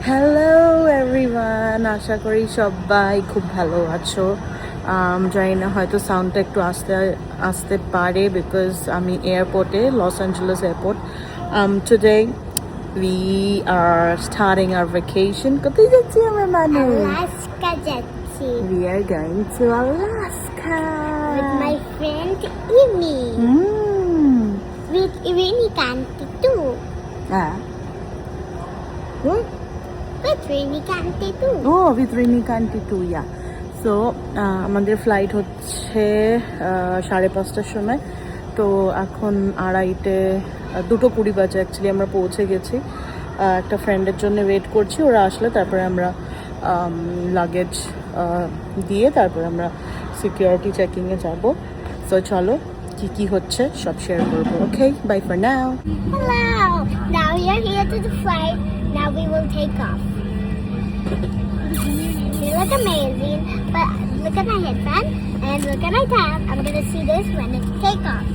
Hello everyone, আশা করি সবাই খুব ভালো আছো। জানি না, হয়তো সাউন্ডটা একটু আসতে আসতে পারে বিকজ আমি এয়ারপোর্টে, Los Angeles airport. Today we are starting our vacation. কোথায় যাচ্ছি আমরা মানে? Alaska যাচ্ছি We are going to Alaska with my friend Imi. With Irini Kanti too. What? With Irini Kanti too. Oh, with Rini Kanti too, yeah. So, আমাদের flight হচ্ছে 5:30টার সময়। তো এখন 2:20 বাজে অ্যাকচুয়ালি আমরা পৌঁছে গেছি। একটা ফ্রেন্ডের জন্য ওয়েট করছি, ওরা আসলে তারপরে আমরা লাগেজ দিয়ে তারপরে আমরা সিকিউরিটি চেকিংয়ে যাব। সো চলো কি হচ্ছে সব শেয়ার করবো। Okay, bye for now. Hello. Now we are here to the flight. Now we will take off. You look amazing, but look at my headband and look at my tab. I'm gonna see this when it take off.